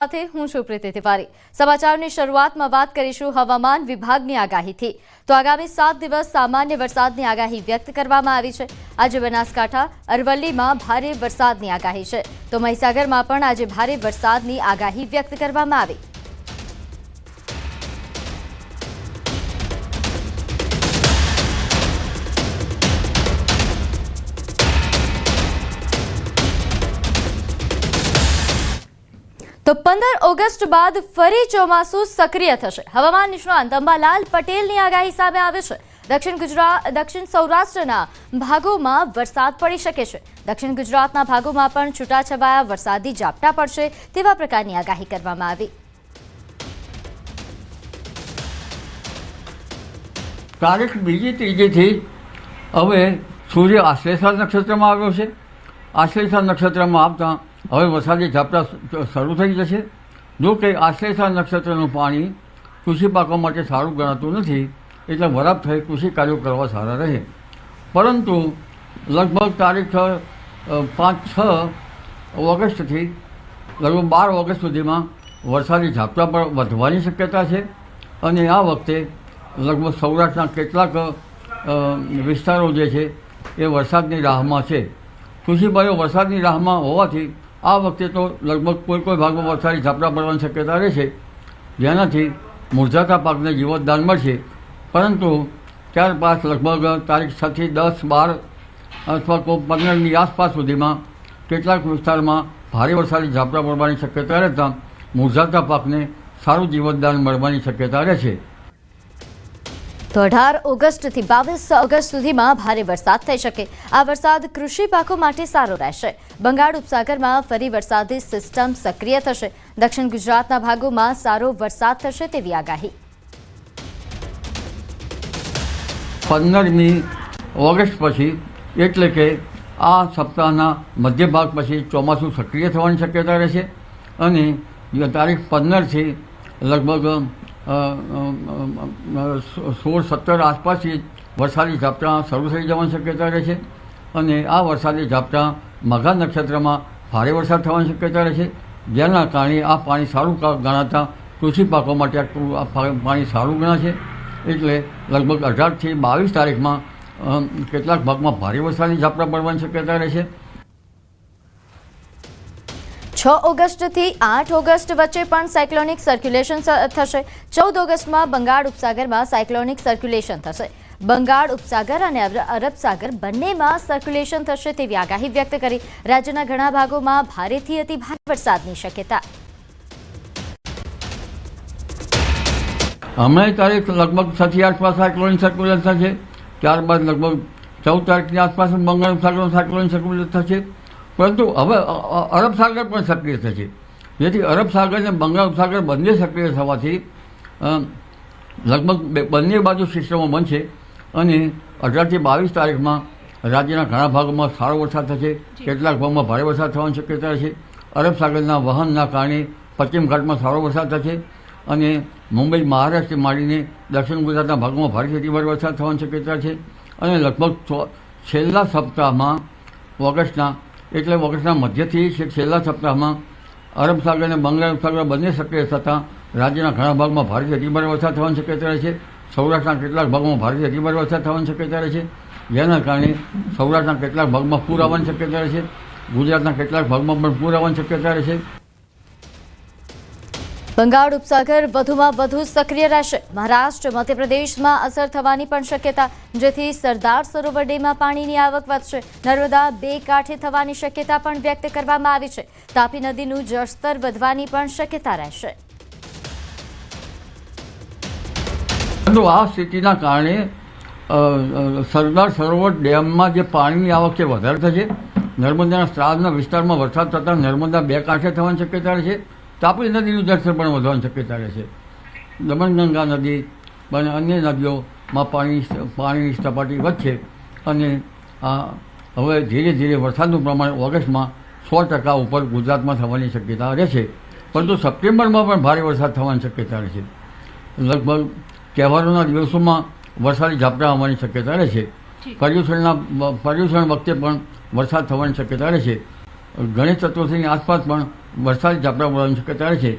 સાથે હું છું પ્રીતિ તિવારી। સમાચારની શરૂઆતમાં વાત કરીશું હવામાન વિભાગની આગાહીથી। તો આગામી 7 દિવસ સામાન્ય વરસાદની આગાહી વ્યક્ત કરવામાં આવી છે। આજે બનાસકાંઠા અરવલ્લીમાં ભારે વરસાદની આગાહી છે, તો મહીસાગરમાં પણ આજે ભારે વરસાદની આગાહી વ્યક્ત કરવામાં આવી। તો 15 ઓગસ્ટ બાદ ફરી ચોમાસું સક્રિય થશે। હવામાન નિષ્ણાત અંબાલાલ પટેલની આગાહી સામે આવે છે। દક્ષિણ સૌરાષ્ટ્રના ભાગોમાં વરસાદ પડી શકે છે। દક્ષિણ ગુજરાતના ભાગોમાં પણ છૂટાછવાયા વરસાદી ઝાપટા પડશે તેવા પ્રકારની આગાહી કરવામાં આવી। તારીખ 2 ત્રીજીથી હવે સૂર્ય આશ્લેષા નક્ષત્રમાં આવ્યો છે। આશ્લેષા નક્ષત્રમાં આવતા હવે વરસાદી ઝાપટા શરૂ થઈ જશે। જો કે આશ્લેષા નક્ષત્રનું પાણી કૃષિ પાકો માટે સારું ગણાતું નથી, એટલે વરાપ થઈ કૃષિ કાર્યો કરવા સારા રહે। પરંતુ લગભગ તારીખ 5-6 ઓગસ્ટથી લગભગ 12 ઓગસ્ટ સુધીમાં વરસાદી ઝાપટા પણ વધવાની શક્યતા છે। અને આ વખતે લગભગ સૌરાષ્ટ્રના કેટલાક વિસ્તારો જે છે એ વરસાદની રાહમાં છે। કૃષિભાઈઓ વરસાદની રાહમાં હોવાથી આ વખતે તો લગભગ કોઈ ભાગમાં વરસાદી ઝાપટા પડવાની શક્યતા રહેશે, જેનાથી મુરઝાતા પાકને જીવતદાન મળશે। પરંતુ ત્યારબાદ લગભગ તારીખ 6થી 10, 12 અથવા 15ની આસપાસ સુધીમાં કેટલાક વિસ્તારમાં ભારે વરસાદી ઝાપટા પડવાની શક્યતા રહેતા મુરઝાતા પાકને સારું જીવતદાન મળવાની શક્યતા રહેશે। તો 18 ઓગસ્ટથી 22 ઓગસ્ટ સુધીમાં ભારે વરસાદ થઈ શકે। આ વરસાદ કૃષિ પાકો માટે સારો રહેશે। બંગાળ ઉપસાગરમાં ફરી વરસાદી સિસ્ટમ સક્રિય થશે। દક્ષિણ ગુજરાતના ભાગોમાં સારો વરસાદ થશે તેવી આગાહી। 15મી ઓગસ્ટ પછી એટલે કે આ સપ્તાહના મધ્ય ભાગ પછી ચોમાસું સક્રિય થવાની શક્યતા રહેશે અને તારીખ 15થી લગભગ 16-17 આસપાસથી વરસાદી ઝાપટા શરૂ થઈ જવાની શક્યતા રહેશે અને આ વરસાદી ઝાપટા મઘા નક્ષત્રમાં ભારે વરસાદ થવાની શક્યતા રહેશે, જેના કારણે આ પાણી સારું ગણાતા કૃષિ પાકો માટે આ પાણી સારું ગણાશે। એટલે લગભગ 18થી 22 તારીખમાં કેટલાક ભાગમાં ભારે વરસાદી ઝાપટા પડવાની શક્યતા રહેશે। 6 ઓગસ્ટથી 8 ઓગસ્ટ વચ્ચે પણ સાયક્લોનિક સર્ક્યુલેશન થશે। 14 ઓગસ્ટમાં બંગાળ ઉપસાગરમાં સાયક્લોનિક સર્ક્યુલેશન થશે। બંગાળ ઉપસાગર અને અરબ સાગર બંનેમાં સર્ક્યુલેશન થશે તેવી આગાહી વ્યક્ત કરી। રાજ્યના ઘણા ભાગોમાં ભારેથી અતિ ભારે વરસાદની શક્યતા। હમણાં તારીખ લગભગ 6થી 8 આસપાસ સાયક્લોનિક સર્ક્યુલેશન થશે। ત્યારબાદ લગભગ 14 તારીખની આસપાસ બંગાળ ઉપસાગરનું સાયક્લોનિક સર્ક્યુલેશન થશે। પરંતુ હવે અરબ સાગર પણ સક્રિય થશે, જેથી અરબ સાગર અને બંગાળ ઉપસાગર બંને સક્રિય થવાથી લગભગ બંને બાજુ સિસ્ટમો બનશે અને 18થી 22 તારીખમાં રાજ્યના ઘણા ભાગોમાં સારો વરસાદ થશે। કેટલાક ભાગમાં ભારે વરસાદ થવાની શક્યતા છે। અરબ સાગરના વહનના કારણે પશ્ચિમ ઘાટમાં સારો વરસાદ થશે અને મુંબઈ મહારાષ્ટ્રથી માંડીને દક્ષિણ ગુજરાતના ભાગોમાં ભારેથી અતિભારે વરસાદ થવાની શક્યતા છે। અને લગભગ છેલ્લા સપ્તાહમાં ઓગસ્ટના મધ્યથી છેલ્લા સપ્તાહમાં અરબ સાગર અને બંગાળ ઉપસાગર બંને સક્રિય થતાં રાજ્યના ઘણા ભાગમાં ભારેથી અતિભારે વરસાદ થવાની શક્યતા રહેશે। સૌરાષ્ટ્રના કેટલાક ભાગમાં ભારેથી અતિભારે વરસાદ થવાની શક્યતા રહેશે, જેના કારણે સૌરાષ્ટ્રના કેટલાક ભાગમાં પૂર આવવાની શક્યતા રહેશે। ગુજરાતના કેટલાક ભાગમાં પણ પૂર આવવાની શક્યતા રહેશે। બંગાળ ઉપસાગર વધુમાં વધુ સક્રિય રહેશે। મહારાષ્ટ્ર, મધ્યપ્રદેશમાં અસર થવાની પણ શક્યતા, જેથી સરદાર સરોવર ડેમમાં પાણીની આવક વધશે। નર્મદા 2 કાંઠે થવાની શક્યતા પણ વ્યક્ત કરવામાં આવી છે। તાપી નદીનું જળસ્તર વધવાની પણ શક્યતા રહેશે। આ સ્થિતિના કારણે સરદાર સરોવર ડેમમાં જે પાણીની આવક છે વધારે થશે। નર્મદાના સ્ત્રાવના વિસ્તારમાં વરસાદ થતાં નર્મદા 2 કાંઠે થવાની શક્યતા રહેશે। તાપી નદીનું જળસ્તર પણ વધવાની શક્યતા રહેશે। દમણગંગા નદી અને અન્ય નદીઓમાં પાણીની સપાટી વધશે અને હવે ધીરે ધીરે વરસાદનું પ્રમાણ ઓગસ્ટમાં 100% ઉપર ગુજરાતમાં થવાની શક્યતા રહેશે। પરંતુ સપ્ટેમ્બરમાં પણ ભારે વરસાદ થવાની શક્યતા રહેશે। લગભગ તહેવારોના દિવસોમાં વરસાદી ઝાપટા આવવાની શક્યતા રહેશે। પર્યુષણ વખતે પણ વરસાદ થવાની શક્યતા રહેશે। ગણેશ ચતુર્થીની આસપાસ પણ વરસાદી ઝાપટા પડવાની શક્યતા છે.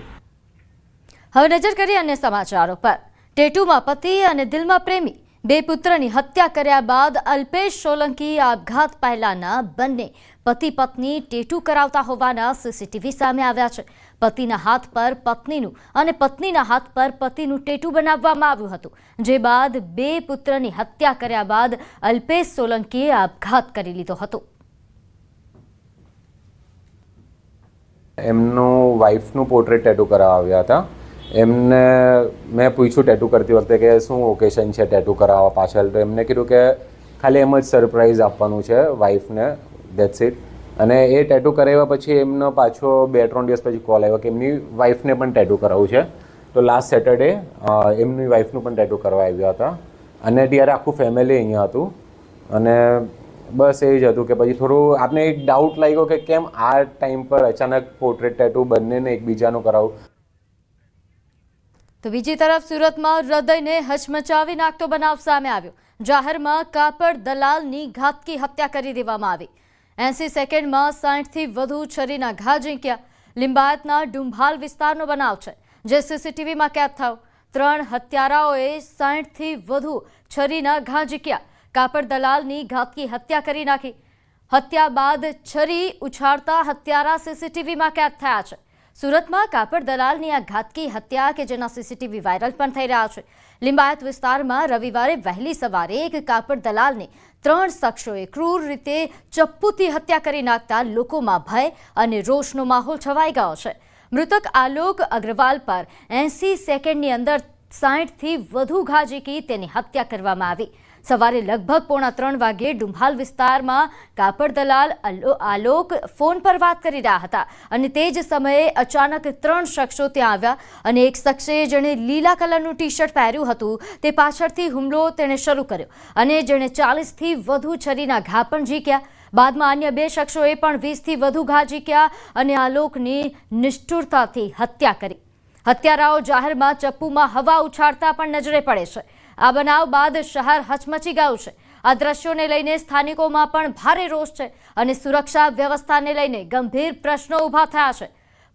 હવે નજર કરીએ અન્ય સમાચારો પર. ટેટુમાં પતિ અને દિલમાં પ્રેમી બે પુત્રની હત્યા કર્યા બાદ અલ્પેશ સોલંકી આપઘાત પહેલાના બંને પતિ પત્ની ટેટુ કરાવતા હોવાના સીસીટીવી સામે આવ્યા છે. પતિના હાથ પર પત્નીનું અને પત્નીના હાથ પર પતિનું ટેટુ બનાવવામાં આવ્યું હતું, જે બાદ બે પુત્રની હત્યા કર્યા બાદ અલ્પેશ સોલંકીએ આપઘાત કરી લીધો હતો. એમનું વાઈફનું પોર્ટ્રેટ ટેટુ કરાવ્યા હતા. એમને મેં પૂછ્યું ટેટુ કરતી વખતે કે શું ઓકેશન છે ટેટુ કરાવવા પાછળ, તો એમને કીધું કે ખાલી એમ જ સરપ્રાઈઝ આપવાનું છે વાઈફને, ધેટ્સ ઇટ. અને એ ટેટુ કરાવ્યા પછી એમનો પાછો 2-3 દિવસ પછી કોલ આવ્યો કે એમની વાઈફને પણ ટેટુ કરાવવું છે. તો લાસ્ટ સેટરડે એમની વાઈફનું પણ ટેટુ કરવા આવ્યા હતા અને ત્યારે આખું ફેમિલી અહીંયા હતું. અને બસ એ જ હતું કે પછી થોડું આપને એક ડાઉટ લાગ્યો કે કેમ આ ટાઈમ પર અચાનક પોર્ટ્રેટ ટેટુ બંનેને એકબીજાનું કરાવું. તો બીજી તરફ સુરતમાં હૃદયને હચમચાવી નાખતો બનાવ સામે આવ્યો. જાહેરમાં કાપડ દલાલની ઘાતકી હત્યા કરી દેવામાં આવી. 80 સેકન્ડમાં 60થી વધુ છરીના ઘા ઝીંક્યા. લિંબાયતના ડુંભાલ વિસ્તારનો બનાવ છે, જે સીસીટીવીમાં કેદ થયો. 3 હત્યારાઓએ 60થી વધુ છરીના ઘા ઝીંક્યા. કાપડ દલાલની ઘાતકી હત્યા કરી નાખી. હત્યા બાદ છરી ઉછાળતા હત્યારા સીસીટીવીમાં કેદ થયા છે. સુરતમાં કાપડ દલાલની આ ઘાતકી હત્યા કે જેના સીસીટીવી વાયરલ પણ થઈ રહ્યા છે. લિંબાયત વિસ્તારમાં રવિવારે વહેલી સવારે એક કાપડ દલાલને 3 શખ્સોએ ક્રૂર રીતે ચપ્પુથી હત્યા કરી નાખતા લોકોમાં ભય અને રોષનો માહોલ છવાઈ ગયો છે. મૃતક આલોક અગ્રવાલ પર 80 સેકન્ડની અંદર 60થી વધુ ઘા ઝીંકી તેની હત્યા કરવામાં આવી. સવારે લગભગ 2:45 વાગ્યે ડુંભાલ વિસ્તારમાં કાપડ દલાલ આલોક ફોન પર વાત કરી રહ્યા હતા અને તે જ સમયે અચાનક 3 શખ્સો ત્યાં આવ્યા અને એક શખ્સે જેણે લીલા કલરનું ટી શર્ટ પહેર્યું હતું તે પાછળથી હુમલો તેણે શરૂ કર્યો અને જેણે 40થી વધુ છરીના ઘા પણ ઝીંક્યા. બાદમાં અન્ય 2 શખ્સોએ પણ 20થી વધુ ઘા ઝીંક્યા અને આલોકની નિષ્ઠુરતાથી હત્યા કરી. હત્યારાઓ જાહેરમાં ચપ્પુમાં હવા ઉછાળતા પણ નજરે પડે છે. આ બનાવ બાદ શહેર હચમચી ગયું છે. આ દ્રશ્યોને લઈને સ્થાનિકોમાં પણ ભારે રોષ છે અને સુરક્ષા વ્યવસ્થાને લઈને ગંભીર પ્રશ્નો ઊભા થયા છે.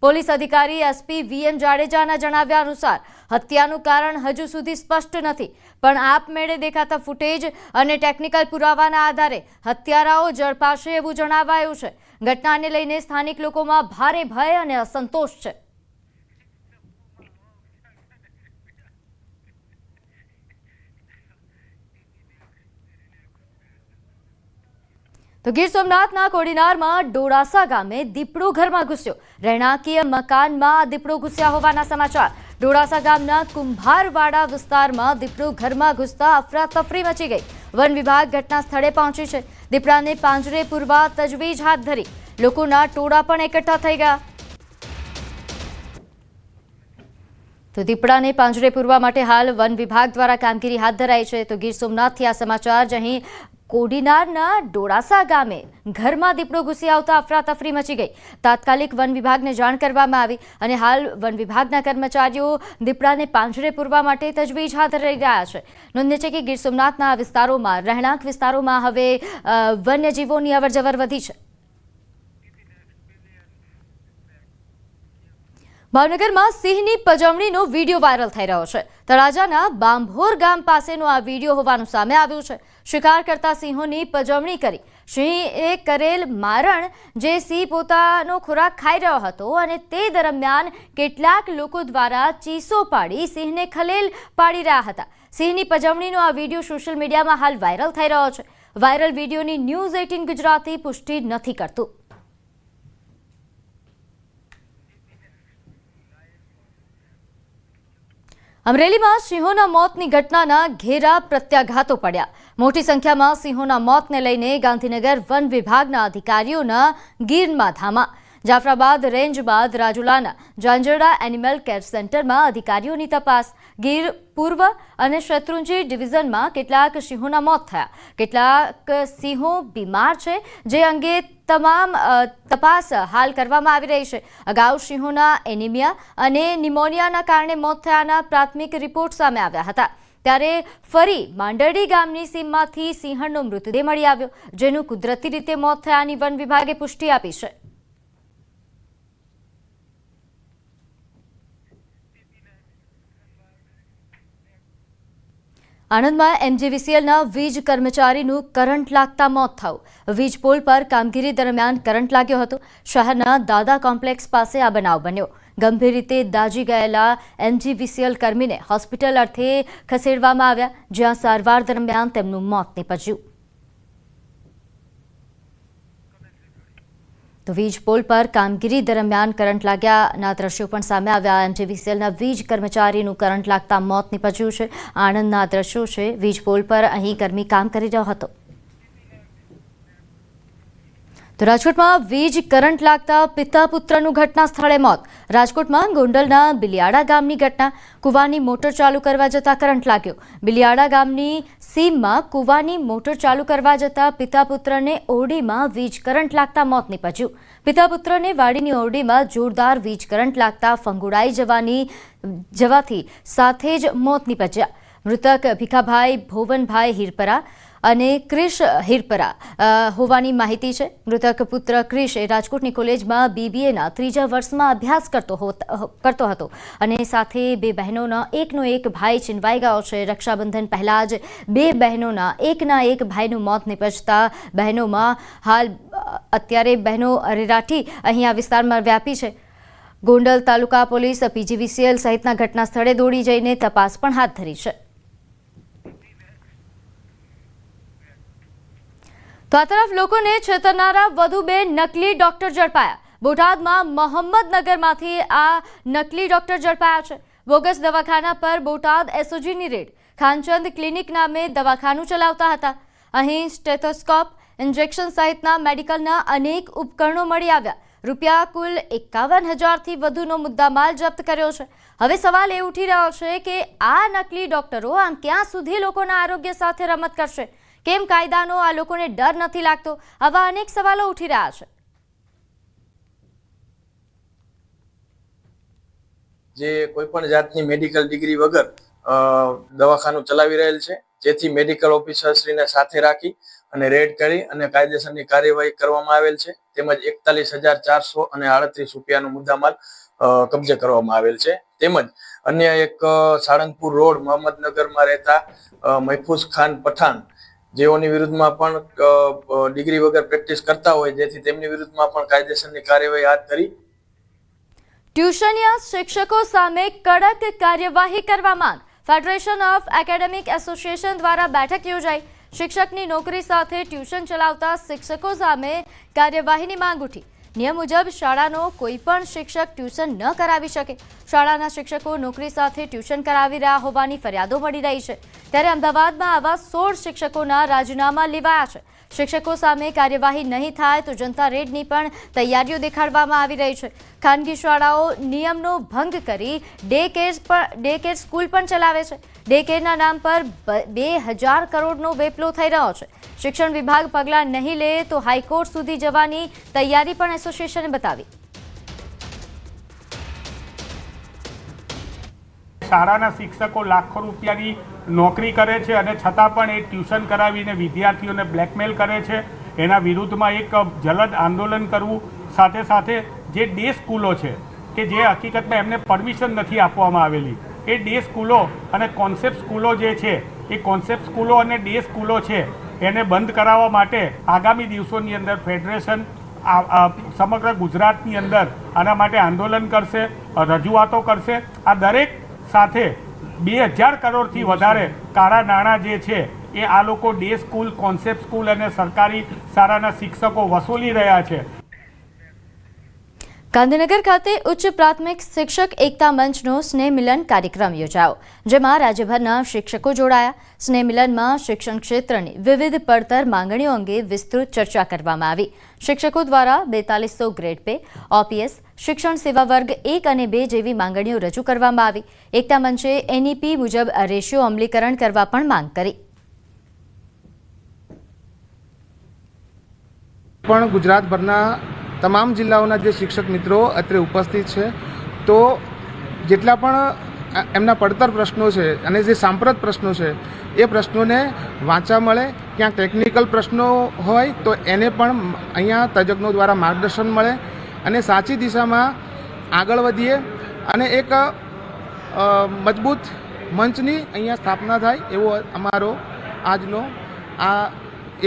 પોલીસ અધિકારી એસપી વીએન જાડેજાના જણાવ્યા અનુસાર હત્યાનું કારણ હજુ સુધી સ્પષ્ટ નથી, પણ આપમેળે દેખાતા ફૂટેજ અને ટેકનિકલ પુરાવાના આધારે હત્યારાઓ ઝડપાશે એવું જણાવાયું છે. ઘટનાને લઈને સ્થાનિક લોકોમાં ભારે ભય અને અસંતોષ છે. તો ગીર સોમનાથના કોડીનારમાં ડોડાસા ગામે દીપડો ઘરમાં ઘૂસ્યો. રહેણાંકીય મકાનમાં દીપડો ઘૂસ્યા હોવાના સમાચાર. ડોડાસા ગામના કુંભારવાડા વિસ્તારમાં દીપડો ઘરમાં ઘૂસતા અફરાતફરી મચી ગઈ. વન વિભાગ ઘટના સ્થળે પહોંચી છે. દીપડાને પાંજરે પૂરવા તજવીજ હાથ ધરી. લોકોના ટોળા પણ એકઠા થઈ ગયા. તો દીપડાને પાંજરે પૂરવા માટે હાલ વન વિભાગ દ્વારા કામગીરી હાથ ધરાઈ છે. તો ગીર સોમનાથથી આ સમાચાર. અહીં કોડીનારના ડોડાસા ગામે ઘરમાં દીપડો ઘૂસી આવતા અફરાતફરી મચી ગઈ. તાત્કાલિક વન વિભાગને જાણ કરવામાં આવી અને હાલ વન વિભાગના કર્મચારીઓ દીપડાને પાંજરે પૂરવા માટે તજવીજ હાથ ધરી રહ્યા છે. નોંધનીય છે કે ગીર સોમનાથના વિસ્તારોમાં રહેણાંક વિસ્તારોમાં હવે વન્યજીવોની અવરજવર વધી છે. ભાવનગરમાં સિંહની પજવણીનો વિડીયો વાયરલ થઈ રહ્યો છે. તળાજાના બાંભોર ગામ પાસેનો આ વિડીયો હોવાનું સામે આવ્યું છે. શિકાર કરતા સિંહોની પજવણી કરી સિંહે કરેલ મારણ, જે સિંહ પોતાનો ખોરાક ખાઈ રહ્યો હતો અને તે દરમિયાન કેટલાક લોકો દ્વારા ચીસો પાડી સિંહને ખલેલ પાડી રહ્યા હતા. સિંહની પજવણીનો આ વિડીયો સોશિયલ મીડિયામાં હાલ વાયરલ થઈ રહ્યો છે. વાયરલ વિડીયોની ન્યૂઝ 18 ગુજરાતી પુષ્ટિ નથી કરતું. અમરેલીમાં સિંહોના મોતની ઘટનાના ઘેરા પ્રત્યાઘાતો પડ્યા. મોટી સંખ્યામાં સિંહોના મોતને લઈને ગાંધીનગર વન વિભાગના અધિકારીઓના ગીરમાં ધામા. જાફરાબાદ રેન્જ બાદ રાજુલાના ઝાંઝરડા એનિમલ કેર સેન્ટરમાં અધિકારીઓની તપાસ. ગીર પૂર્વ અને શત્રુંજી ડિવિઝનમાં કેટલાક સિંહોના મોત થયા. કેટલાક સિંહો બીમાર છે, જે અંગે તમામ તપાસ હાલ કરવામાં આવી રહી છે. અગાઉ સિંહોના એનિમિયા અને નિમોનિયાના કારણે મોત થયાના પ્રાથમિક રિપોર્ટ સામે આવ્યા હતા. ત્યારે ફરી માંડરડી ગામની સીમમાંથી સિંહણનો મૃતદેહ મળી આવ્યો, જેનું કુદરતી રીતે મોત થયાની વન વિભાગે પુષ્ટિ આપી છે. આણંદમાં એમજીવીસીએલના વીજ કર્મચારીનું કરંટ લાગતા મોત થયું. વીજ પોલ પર કામગીરી દરમિયાન કરંટ લાગ્યો હતો. શહેરના દાદા કોમ્પ્લેક્સ પાસે આ બનાવ બન્યો. ગંભીર રીતે દાઝી ગયેલા એમજીવીસીએલ કર્મીને હોસ્પિટલ અર્થે ખસેડવામાં આવ્યા, જ્યાં સારવાર દરમિયાન તેમનું મોત નીપજ્યું. તો વીજ પોલ પર કામગીરી દરમિયાન કરંટ લાગ્યાના દ્રશ્યો પણ સામે આવ્યા. એમજીવીસીએલના વીજ કર્મચારીનું કરંટ લાગતા મોત નીપજ્યું છે. આણંદના દ્રશ્યો છે. વીજ પોલ પર અહીં કર્મી કામ કરી રહ્યો હતો. તો રાજકોટમાં વીજ કરંટ લાગતા પિતા પુત્રનું ઘટના સ્થળે મોત. રાજકોટમાં ગોંડલના બિલિયાડા ગામની ઘટના. કુવાની મોટર ચાલુ કરવા જતા કરંટ લાગ્યો. બિલિયાડા ગામની સીમમાં કુવાની મોટર ચાલુ કરવા જતા પિતા પુત્રને ઓરડીમાં વીજ કરંટ લાગતા મોત નીપજ્યું. પિતા પુત્રને વાડીની ઓરડીમાં જોરદાર વીજ કરંટ લાગતા ફંગોળાઈ જવાથી સાથે જ મોત નીપજ્યા. મૃતક ભીખાભાઈ ભોવનભાઈ હિરપરા અને ક્રિશ હિરપરા હોવાની માહિતી છે. મૃતક પુત્ર ક્રિશ એ રાજકોટની કોલેજમાં બીબીએના 3જા વર્ષમાં અભ્યાસ કરતો હતો અને સાથે બે બહેનોના એકનો એક ભાઈ છીનવાઈ ગયો છે. રક્ષાબંધન પહેલા જ બે બહેનોના એકના એક ભાઈનું મોત નીપજતા બહેનોમાં હાલ અત્યારે બહેનો અરેરાટી અહીં આ વિસ્તારમાં વ્યાપી છે. ગોંડલ તાલુકા પોલીસ પીજીવીસીએલ સહિતના ઘટના સ્થળે દોડી જઈને તપાસ પણ હાથ ધરી છે. તો આ તરફ લોકોને છેતરનારા વધુ બે નકલી ડોક્ટર ઝડપાયા. બોટાદમાં મોહમ્મદનગરમાંથી આ નકલી ડોક્ટર ઝડપાયા છે. બોગસ દવાખાના પર બોટાદ એસઓજીની રેડ. ખાનચંદ ક્લિનિક નામે દવાખાનું ચલાવતા હતા. અહીં સ્ટેથોસ્કોપ, ઇન્જેક્શન સહિતના મેડિકલના અનેક ઉપકરણો મળી આવ્યા. રૂપિયા કુલ 51,000થી વધુનો મુદ્દામાલ જપ્ત કર્યો છે. હવે સવાલ એ ઉઠી રહ્યો છે કે આ નકલી ડોક્ટરો આમ ક્યાં સુધી લોકોના આરોગ્ય સાથે રમત કરશે? કેમ કાયદાનો આ લોકોને ડર નથી લાગતો? આવા અનેક સવાલો ઉઠી રહ્યા છે. જે કોઈ પણ જાતની મેડિકલ ડિગ્રી વગર દવાખાનું ચલાવી રહેલ છે, જેથી મેડિકલ ઓફિસરશ્રીને સાથે રાખી અને રેડ કરી અને કાયદેસરની કાર્યવાહી કરવામાં આવેલ છે. તેમજ 41,438 રૂપિયાનો મુદ્દામાલ કબજે કરવામાં આવેલ છે. તેમજ અન્ય એક સાળંગપુર રોડ મોહમ્મદનગરમાં રહેતા મહેફૂઝ ખાન પઠાણ, જેઓની વિરુદ્ધમાં પણ ડિગ્રી વગર પ્રેક્ટિસ કરતા હોય, જેથી તેમની વિરુદ્ધમાં પણ કાયદેસરની કાર્યવાહી હાથ ધરી. ટ્યુશનિયા શિક્ષકો સામે કડક કાર્યવાહી કરવા માંગ. ફેડરેશન ઓફ એકેડેમિક એસોસિએશન દ્વારા બેઠક યોજાઈ. શિક્ષકની નોકરી સાથે ટ્યુશન ચલાવતા શિક્ષકો સામે કાર્યવાહીની માંગ ઉઠી. નિયમ મુજબ શાળાનો કોઈ પણ શિક્ષક ટ્યુશન ન કરાવી શકે. શાળાના શિક્ષકો નોકરી સાથે ટ્યુશન કરાવી રહ્યા હોવાની ફરિયાદો મળી રહી છે. ત્યારે અમદાવાદમાં આવા 16 શિક્ષકોના રાજીનામા લેવાયા છે. શિક્ષકો સામે કાર્યવાહી નહીં થાય તો જનતા રેડની પણ તૈયારીઓ દેખાડવામાં આવી રહી છે. ખાનગી શાળાઓ નિયમનો ભંગ કરી ડે કેર સ્કૂલ પણ ચલાવે છે. ડે કેરના નામ પર 2,000 કરોડનો વેપલો થઈ રહ્યો છે. શિક્ષણ વિભાગ પગલાં નહીં લે તો હાઈકોર્ટ સુધી જવાની તૈયારી પણ એસોસિએશને બતાવી. શાળાના શિક્ષકો લાખો રૂપિયાની નોકરી કરે છે અને છતાં પણ એ ટ્યુશન કરાવીને વિદ્યાર્થીઓને બ્લેકમેલ કરે છે. એના વિરુદ્ધમાં એક જલદ આંદોલન કરવું. સાથે સાથે જે ડે સ્કૂલો છે કે જે હકીકતમાં એમને પરમિશન નથી આપવામાં આવેલી, એ ડે સ્કૂલો અને કોન્સેપ્ટ સ્કૂલો જે છે, એ કોન્સેપ્ટ સ્કૂલો અને ડે સ્કૂલો છે એને બંધ કરાવવા માટે આગામી દિવસોની અંદર ફેડરેશન સમગ્ર ગુજરાતની અંદર આના માટે આંદોલન કરશે, રજૂઆતો કરશે. આ દરેક સાથે 2,000 કરોડથી વધારે કાળા નાણાં જે છે એ આ લોકો ડે સ્કૂલ, કોન્સેપ્ટ સ્કૂલ અને સરકારી શાળાના શિક્ષકો વસૂલી રહ્યા છે. ગાંધીનગર ખાતે ઉચ્ચ પ્રાથમિક શિક્ષક એકતા મંચનો સ્નેહ મિલન કાર્યક્રમ યોજાયો, જેમાં રાજ્યભરના શિક્ષકો જોડાયા. સ્નેહ મિલનમાં શિક્ષણ ક્ષેત્રની વિવિધ પડતર માંગણીઓ અંગે વિસ્તૃત ચર્ચા કરવામાં આવી. શિક્ષકો દ્વારા 4200 ગ્રેડ પે, ઓપીએસ, શિક્ષણ સેવા વર્ગ 1 અને 2 જેવી માંગણીઓ રજૂ કરવામાં આવી. એકતા મંચે એનઈપી મુજબ રેશિયો અમલીકરણ કરવા પણ માંગ કરી. પણ ગુજરાતભરના તમામ જિલ્લાઓના જે શિક્ષક મિત્રો અત્રે ઉપસ્થિત છે, તો જેટલા પણ એમના પડતર પ્રશ્નો છે અને જે સાંપ્રત પ્રશ્નો છે એ પ્રશ્નોને વાંચા મળે. ક્યાંક ટેકનિકલ પ્રશ્નો હોય તો એને પણ અહીંયા તજજ્ઞો દ્વારા માર્ગદર્શન મળે અને સાચી દિશામાં આગળ વધીએ અને એક મજબૂત મંચની અહીંયા સ્થાપના થાય એવો અમારો આજનો આ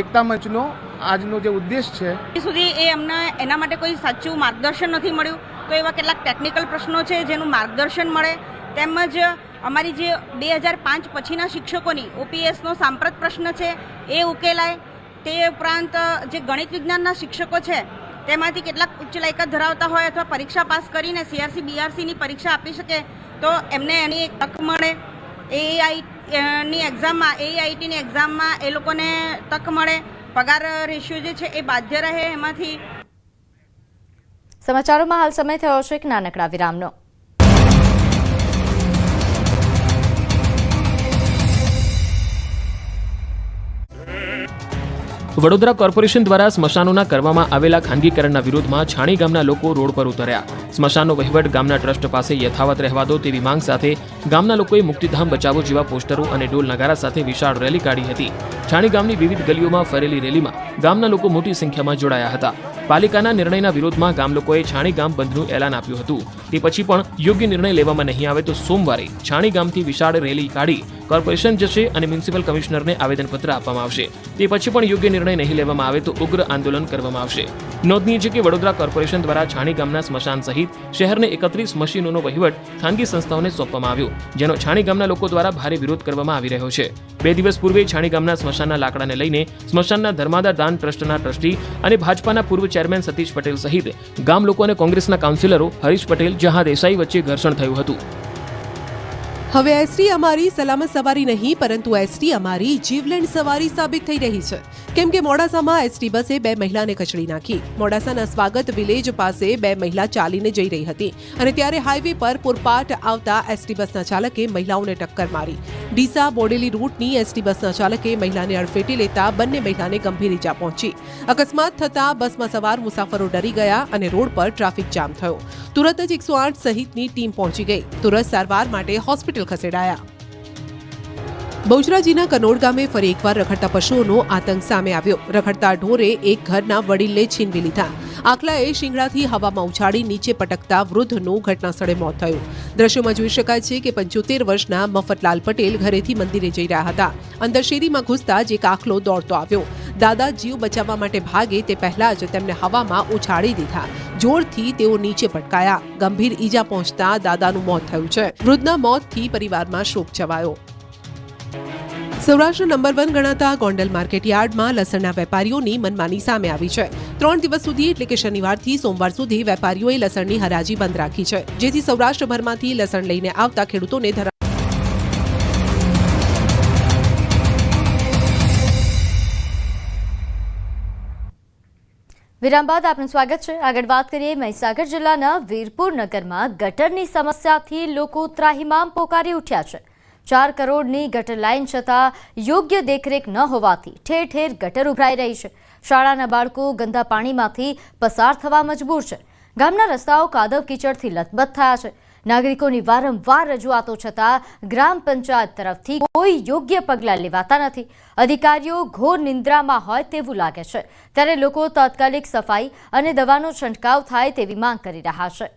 એકતા મંચનો આજનો જે ઉદ્દેશ છે. સુધી અમને એના માટે કોઈ સાચું માર્ગદર્શન નથી મળ્યું. તો એવા કેટલાક ટેકનિકલ પ્રશ્નો છે જેનું માર્ગદર્શન મળે, તેમજ અમારી જે 2005 પછીના શિક્ષકોની OPSનો સાંપ્રત પ્રશ્ન છે એ ઉકેલાય. તે ઉપરાંત જે ગણિત વિજ્ઞાનના શિક્ષકો છે તેમાંથી કેટલાક ઉચ્ચ લાયકાત ધરાવતા હોય અથવા પરીક્ષા પાસ કરીને CRC BRCની પરીક્ષા આપી શકે તો એમને એની એક તક મળે. AITની એક્ઝામમાં એ લોકોને તક મળે. પગાર રેશિયો જે છે એ બાધ્ય રહે એમાંથી. સમાચારોમાં હાલ સમય થયો છે એક નાનકડા વિરામનો. વડોદરા કોર્પોરેશન દ્વારા સ્મશાનોના કરવામાં આવેલા ખાનગીકરણના વિરોધમાં છાણી ગામના લોકો રોડ પર ઉતર્યા. સ્મશાનનો વહીવટ ગામના ટ્રસ્ટ પાસે યથાવત રહેવા દો તેવી માંગ સાથે ગામના લોકોએ મુક્તિધામ બચાવો જેવા પોસ્ટરો અને ઢોલ નગારા સાથે વિશાળ રેલી કાઢી હતી. છાણી ગામની વિવિધ ગલીઓમાં ફરેલી રેલીમાં ગામના લોકો મોટી સંખ્યામાં જોડાયા હતા. પાલિકાના નિર્ણયના વિરોધમાં ગામ લોકોએ છાણી ગામ બંધનું એલાન આપ્યું હતું. તે પછી પણ યોગ્ય નિર્ણય લેવામાં નહીં આવે તો સોમવારે છાણી ગામથી વિશાળ રેલી કાઢી કોર્પોરેશન જશે અને મ્યુનિસિપલ કમિશનરને આવેદનપત્ર આપવામાં આવશે. તે પછી પણ યોગ્ય નિર્ણય નહીં લેવામાં આવે તો ઉગ્ર આંદોલન કરવામાં આવશે. નોંધનીય છે કે વડોદરા કોર્પોરેશન દ્વારા છાણી ગામના સ્મશાન સહિત શહેરને 31 મશીનોનો વહીવટ ખાનગી સંસ્થાઓને સોંપવામાં આવ્યો, જેનો છાણી ગામના લોકો દ્વારા ભારે વિરોધ કરવામાં આવી રહ્યો છે. 2 દિવસ પૂર્વે છાણી ગામના સ્મશાનના લાકડાને લઈને સ્મશાનના ધર્માદા દાન ટ્રસ્ટના ટ્રસ્ટી અને ભાજપાના પૂર્વ ચેરમેન સતીશ પટેલ સહિત ગામ લોકો અને કોંગ્રેસના કાઉન્સિલરો હરીશ પટેલ, જહાં દેસાઈ વચ્ચે ઘર્ષણ થયું હતું. હવે એસટી અમારી સલામત સવારી નહીં પરંતુ એસટી અમારી જીવલેણ સવારી સાબિત થઈ રહી છે. કેમ કે મોડાસામાં એસટી બસે 2 મહિલાને કચડી નાખી. મોડાસાના સ્વાગત વિલેજ પાસે 2 મહિલા ચાલીને જઈ રહી હતી અને ત્યારે હાઈવે પર પૂરપાટ આવતા એસટી બસના ચાલકે મહિલાઓને ટક્કર મારી. ડીસા બોડેલી રૂટની એસટી બસના ચાલકે મહિલાને અડફેટે લેતા બંને મહિલાને ગંભીર ઈજા પહોંચી. અકસ્માત થતા બસમાં સવાર મુસાફરો ડરી ગયા અને રોડ પર ટ્રાફિક જામ થયો. તુરત જ 108 સહિતની ટીમ પહોંચી ગઈ. તુરત સારવાર માટે હોસ્પિટલ ખસેડાયા. બહુચરાજીના કનોડ ગામે ફરી એકવાર રખડતા પશુઓનો આતંક સામે આવ્યો. રખડતા ઢોરે એક ઘરના વડીલને છીનવી લીધા. આખલાએ શિંગડાથી હવામાં ઉછાળી નીચે પટકતા વૃદ્ધનું ઘટનાસ્થળે મોત થયું. દ્રશ્યોમાં જોઈ શકાય છે કે 75 વર્ષના મફતલાલ પટેલ ઘરેથી મંદિરે જઈ રહ્યા હતા. અંદર શેરીમાં ઘૂસતા જ એક આખલો દોડતો આવ્યો. દાદા જીવ બચાવવા માટે ભાગે તે પહેલા જ તેમને હવામાં ઉછાળી દીધા. જોરથી તેઓ નીચે પટકાયા. ગંભીર ઈજા પહોંચતા દાદાનું મોત થયું છે. વૃદ્ધના મોતથી પરિવારમાં શોક છવાયો. સૌરાષ્ટ્ર નંબર 1 ગણાતા ગોંડલ માર્કેટ યાર્ડમાં લસણના વેપારીઓની મનમાની સામે આવી છે. 3 દિવસ સુધી એટલે કે શનિવારથી સોમવાર સુધી વેપારીઓએ લસણની હરાજી બંધ રાખી છે, જેથી સૌરાષ્ટ્રભરમાંથી લસણ લઈને આવતા ખેડૂતોને વિરામ બાદ આપનું સ્વાગત છે. આગળ વાત કરીએ મહીસાગર જિલ્લાના વીરપુર નગરમાં ગટરની સમસ્યાથી લોકો ત્રાહિમામ પોકારી ઉઠ્યા છે. 4 કરોડની ગટર લાઇન છતાં યોગ્ય દેખરેખ ન હોવાથી ઠેર ઠેર ગટર ઉભરાઈ રહી છે. શાળાના બાળકો ગંદા પાણીમાંથી પસાર થવા મજબૂર છે. ગામના રસ્તાઓ કાદવ કીચડથી લથબથ થયા છે. નાગરિકોની વારંવાર રજૂઆતો છતાં ગ્રામ પંચાયત તરફથી કોઈ યોગ્ય પગલાં લેવાતા નથી. અધિકારીઓ ઘોર નિંદ્રામાં હોય તેવું લાગે છે. ત્યારે લોકો તાત્કાલિક સફાઈ અને દવાનો છંટકાવ થાય તેવી માંગ કરી રહ્યા છે.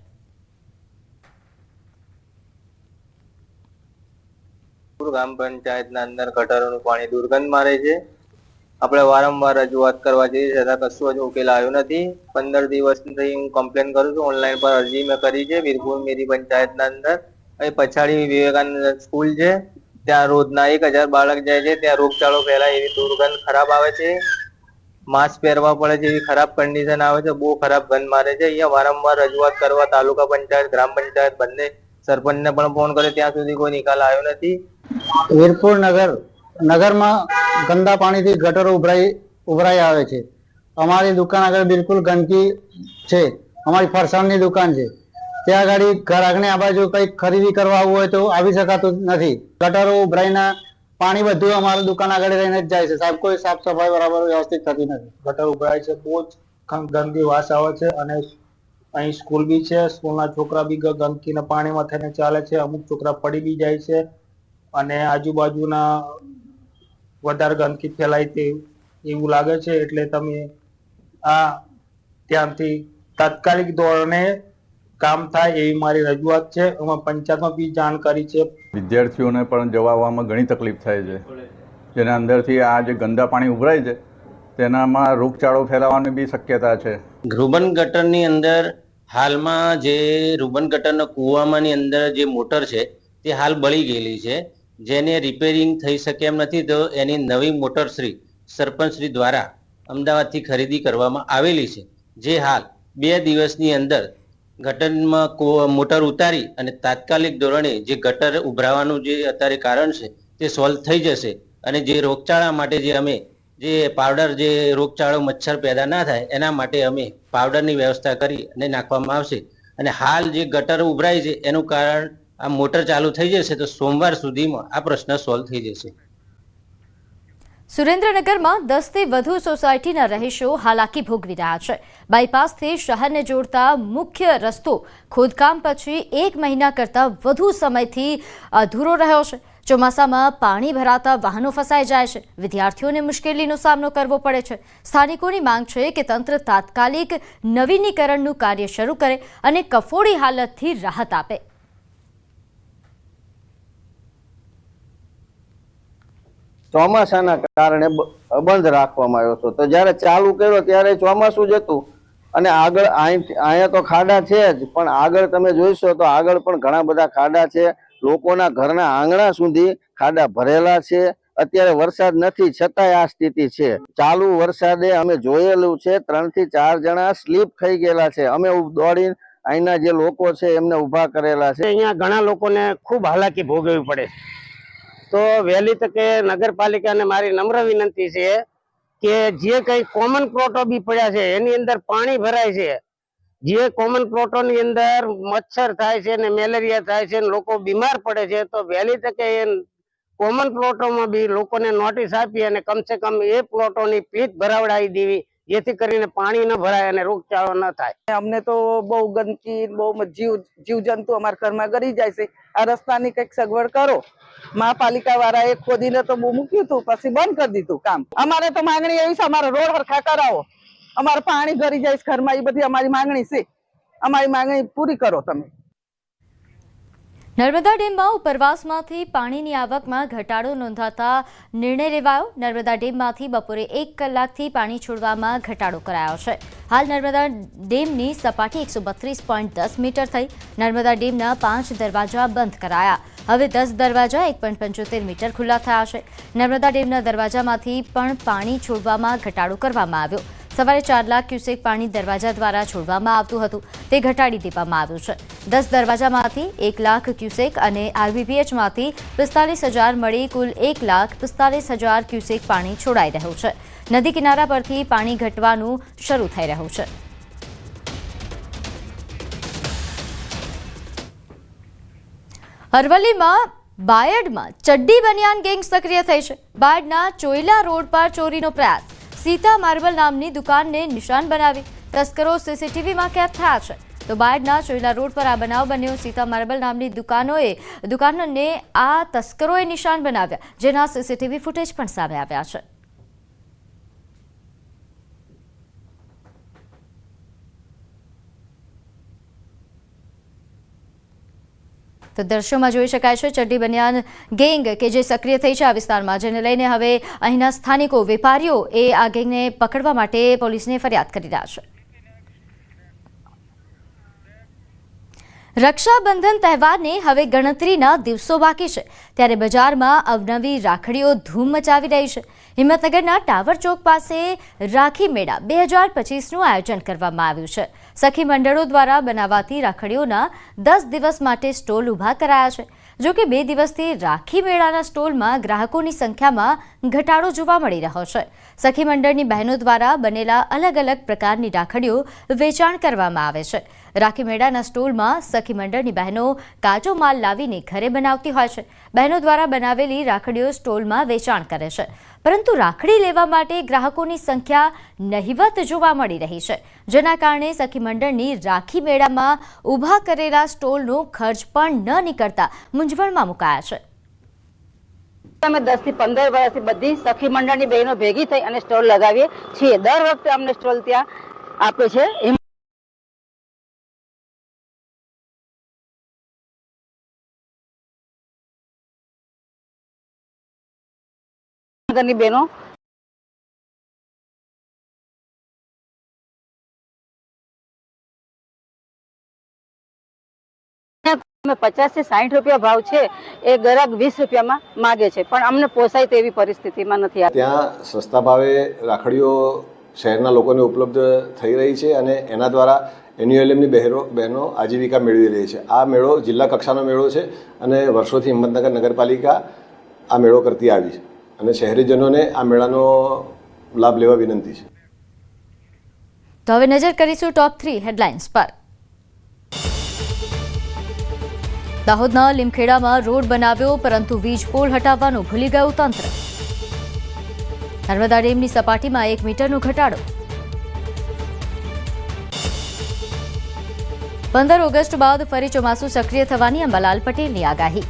ગ્રામ પંચાયતના અંદર ગટરોનું પાણી દુર્ગંધ મારે છે. આપણે વારંવાર રજૂઆત કરવા જઈએ છતાં કશું જ ઉકેલ આવ્યો નથી. 15 દિવસથી હું કમ્પ્લેન કરું છું. ઓનલાઈન પર અરજી મેં કરી છે. વીરપુર મેરી પંચાયતના અંદર અહીં પછાડી વિવેકાનંદ સ્કૂલ છે, ત્યાં રોજના 1000 બાળક જાય છે. ત્યાં રોગચાળો ફેલાય એવી દુર્ગંધ ખરાબ આવે છે. માસ્ક પહેરવા પડે છે એવી ખરાબ કન્ડિશન આવે છે. બહુ ખરાબ ગંધ મારે છે. અહીંયા વારંવાર રજૂઆત કરવા તાલુકા પંચાયત, ગ્રામ પંચાયત બંને સરપંચને પણ ફોન કર્યો, ત્યાં સુધી કોઈ નિકાલ આવ્યો નથી. વીરપુર નગરમાં ગંદા પાણીથી ગટરો ઉભરાઈ આવે છે. અમારી દુકાન આગળ બિલકુલ ગંદકી છે. અમારી ફરસાણની દુકાન છે, ત્યાં આગળ ઘર આગળ આ બાજુ કંઈક ખરીદી કરવા આવવું હોય તો આવી શકાતું નથી. ગટરો ઉભરાઈને પાણી બધું અમારી દુકાન આગળ રહીને જ જાય છે. સાહેબ, કોઈ સાફ સફાઈ બરાબર વ્યવસ્થિત થતી નથી. ગટર ઉભરાય છે, બહુ જ ગંદકી વાસ આવે છે. અને અહીં સ્કૂલ બી છે, સ્કૂલના છોકરા બી ગંદકીના પાણીમાં થઈને ચાલે છે. અમુક છોકરા પડી બી જાય છે અને આજુબાજુના વધારે ગંદકી ફેલાય તે એવું લાગે છે. એટલે તમે આ ત્યાંથી તાત્કાલિક ધોરણે કામ થાય એવી મારી રજૂઆત છે. અમે પંચાયતમાં બી જાણ કરી છે. વિદ્યાર્થીઓને પણ જવા આવવામાં ઘણી તકલીફ થાય છે, જેના અંદરથી આ જે ગંદા પાણી ઉભરાય છે તેનામાં રોગચાળો ફેલાવાની બી શક્યતા છે. રૂબન ગટરની અંદર હાલમાં જે રૂબન ગટરના કૂવામાંની અંદર જે મોટર છે તે હાલ બળી ગયેલી છે, જેને રિપેરિંગ થઈ શકે એમ નથી. તો એની નવી મોટર સરપંચશ્રી દ્વારા અમદાવાદથી ખરીદી કરવામાં આવેલી છે, જે હાલ 2 દિવસની અંદર ગટરમાં મોટર ઉતારી અને તાત્કાલિક ધોરણે જે ગટર ઉભરાવાનું જે અત્યારે કારણ છે તે સોલ્વ થઈ જશે. અને જે રોગચાળા માટે જે અમે જે પાવડર જે રોગચાળો મચ્છર પેદા ના થાય એના માટે અમે પાવડરની વ્યવસ્થા કરી અને નાખવામાં આવશે. અને હાલ જે ગટર ઉભરાય છે એનું કારણ આ મોટર ચાલુ થઈ જશે તો સોમવાર સુધીમાં આ પ્રશ્ન સોલ્વ થઈ જશે. સુરેન્દ્રનગરમાં 10 થી વધુ સોસાયટીના રહીશો હાલાકી ભોગવી રહ્યા છે. બાયપાસથી શહેરને જોડતા મુખ્ય રસ્તો ખોદકામ પછી 1 મહિના કરતાં વધુ સમયથી અધૂરો રહ્યો છે. ચોમાસામાં પાણી ભરાતા વાહનો ફસાઈ જાય છે. વિદ્યાર્થીઓને મુશ્કેલીનો સામનો કરવો પડે છે. સ્થાનિકોની માંગ છે કે તંત્ર તાત્કાલિક નવીનીકરણનું કાર્ય શરૂ કરે અને કફોડી હાલતથી રાહત આપે. ચોમાસાના કારણે બંધ રાખવામાં આવ્યો હતો, તો જ્યારે ચાલુ કર્યો ત્યારે ચોમાસું જ હતું અને આગળ અહીંયા તો ખાડા છે જ, પણ આગળ તમે જોઈશો તો આગળ પણ ઘણા બધા ખાડા છે. લોકોના ઘરના આંગણા સુધી ખાડા ભરેલા છે. અત્યારે વરસાદ નથી છતાંય આ સ્થિતિ છે. ચાલુ વરસાદે અમે જોયેલું છે 3 થી 4 જણા સ્લીપ થઈ ગયેલા છે. અમે દોડીને અહીંના જે લોકો છે એમને ઊભા કરેલા છે. અહીંયા ઘણા લોકોને ખૂબ હાલાકી ભોગવવી પડે. તો વહેલી તકે નગરપાલિકાને મારી નમ્ર વિનંતી છે કે જે કંઈ કોમન પ્લોટો બી પડ્યા છે એની અંદર પાણી ભરાય છે. જે કોમન પ્લોટોની અંદર મચ્છર થાય છે ને મેલેરિયા થાય છે ને લોકો બીમાર પડે છે, તો વહેલી તકે એ કોમન પ્લોટોમાં બી લોકોને નોટિસ આપી અને કમસે કમ એ પ્લોટોની પ્લીટ ભરાવડાવી દેવી, જેથી કરીને પાણી ન ભરાય અને રોગચાળો ન થાય. અમને તો બહુ ગંદકી, બહુ જીવજંતુ અમારા ઘરમાં ગરી જાય છે. આ રસ્તાની કંઈક સગવડ કરો. મહાપાલિકા વાળાએ ખોદીને તો બહુ મૂક્યું હતું, પછી બંધ કરી દીધું કામ. અમારે તો માંગણી એવી છે, અમારો રોડ હરખા કરાવો. અમારે પાણી ગરી જાય છે ઘરમાં, એ બધી અમારી માંગણી છે. અમારી માંગણી પૂરી કરો તમે. નર્મદા ડેમમાં ઉપરવાસમાંથી પાણીની આવકમાં ઘટાડો નોંધાતા નિર્ણય લેવાયો. નર્મદા ડેમમાંથી બપોરે 1 કલાકથી પાણી છોડવામાં ઘટાડો કરાયો છે. હાલ નર્મદા ડેમની સપાટી 132.10 મીટર થઈ. નર્મદા ડેમના 5 દરવાજા બંધ કરાયા. હવે 10 દરવાજા 1.75 મીટર ખુલ્લા થયા છે. નર્મદા ડેમના દરવાજામાંથી પણ પાણી છોડવામાં ઘટાડો કરવામાં આવ્યો. સવારે 4 લાખ ક્યુસેક પાણી દરવાજા દ્વારા છોડવામાં આવતું હતું, તે ઘટાડી દેવામાં આવ્યું છે. 10 દરવાજામાંથી 1 લાખ ક્યુસેક અને આરબીપીએચમાંથી 45,000 મળી કુલ 1,45,000 ક્યુસેક પાણી છોડાઈ રહ્યું છે. નદી કિનારા પરથી પાણી ઘટવાનું શરૂ થઈ રહ્યું છે. અરવલ્લીમાં બાયડમાં ચડ્ડી બનિયાન ગેંગ સક્રિય થઈ છે. બાયડના ચોઈલા રોડ પર ચોરીનો પ્રયાસ. સીતા માર્બલ નામની દુકાનને નિશાન બનાવી તસ્કરો સીસીટીવીમાં કેદ થયા છે. તો બાયડના ચોઈલા રોડ પર આ બનાવ બન્યો. સીતા માર્બલ નામની દુકાનોને આ તસ્કરોએ નિશાન બનાવ્યા, જેના સીસીટીવી ફૂટેજ પણ સામે આવ્યા છે. તો દ્રશ્યોમાં જોઈ શકાય છે ચડ્ડી બનિયાન ગેંગ કે જે સક્રિય થઈ છે આ વિસ્તારમાં, જેને લઈને હવે અહીંના સ્થાનિકો વેપારીઓ આ ગેંગને પકડવા માટે પોલીસને ફરિયાદ કરી રહ્યા છે. રક્ષાબંધન તહેવારને હવે ગણતરીના દિવસો બાકી છે, ત્યારે બજારમાં અવનવી રાખડીઓ ધૂમ મચાવી રહી છે. હિંમતનગરના ટાવર ચોક પાસે રાખી મેળા 2025નું આયોજન કરવામાં આવ્યું છે. સખી મંડળો દ્વારા બનાવાતી રાખડીઓના 10 દિવસ માટે સ્ટોલ ઊભા કરાયા છે. જો કે 2 દિવસથી રાખી મેળાના સ્ટોલમાં ગ્રાહકોની સંખ્યામાં ઘટાડો જોવા મળી રહ્યો છે. સખી મંડળની બહેનો દ્વારા બનેલા અલગ અલગ પ્રકારની રાખડીઓ વેચાણ કરવામાં આવે છે. રાખી મેળાના સ્ટોલમાં સખી મંડળની બહેનો કાચો માલ લાવીને ઘરે બનાવતી હોય છે. બહેનો દ્વારા બનાવેલી રાખડીઓ સ્ટોલમાં વેચાણ કરે છે, પરંતુ રાખડી લેવા માટે ગ્રાહકોની સંખ્યા નહિવત જોવા મળી રહી છે, જેના કારણે સખી મંડળની રાખી મેળામાં ઊભા કરેલા સ્ટોલનો ખર્ચ પણ ન નીકળતા મૂંઝવણમાં મુકાયા છે. અમે 10 થી 15 વર્ષથી બધી સખી મંડળની બહેનો ભેગી થઈ અને સ્ટોલ લગાવીએ છીએ. દર વખતે અમને સ્ટોલ ત્યાં આપે છે. ની બહેનો અમે 50 થી 60 રૂપિયા ભાવ છે એ ગ્રાહક 20 રૂપિયામાં માગે છે, પણ અમને પોસાય તેવી પરિસ્થિતિમાં નથી. ત્યાં સસ્તા ભાવે રાખડીઓ શહેરના લોકોને ઉપલબ્ધ થઈ રહી છે અને એના દ્વારા એન્યુએલએમની બહેનો આજીવિકા મેળવી રહી છે. આ મેળો જિલ્લા કક્ષાનો મેળો છે અને વર્ષોથી હિંમતનગર નગરપાલિકા આ મેળો કરતી આવી છે અને શહેરીજનોને આ મેળાનો લાભ લેવા વિનંતી છે. તો હવે નજર કરીશું ટોપ 3 હેડલાઇન્સ પર. દાહોદના લીમખેડામાં રોડ બનાવ્યો પરંતુ વીજ પોલ હટાવવાનું ભૂલી ગયું તંત્ર. નર્મદા ડેમની સપાટીમાં 1 મીટરનો ઘટાડો. 15 ઓગસ્ટ બાદ ફરી ચોમાસું સક્રિય થવાની અંબાલાલ પટેલની આગાહી.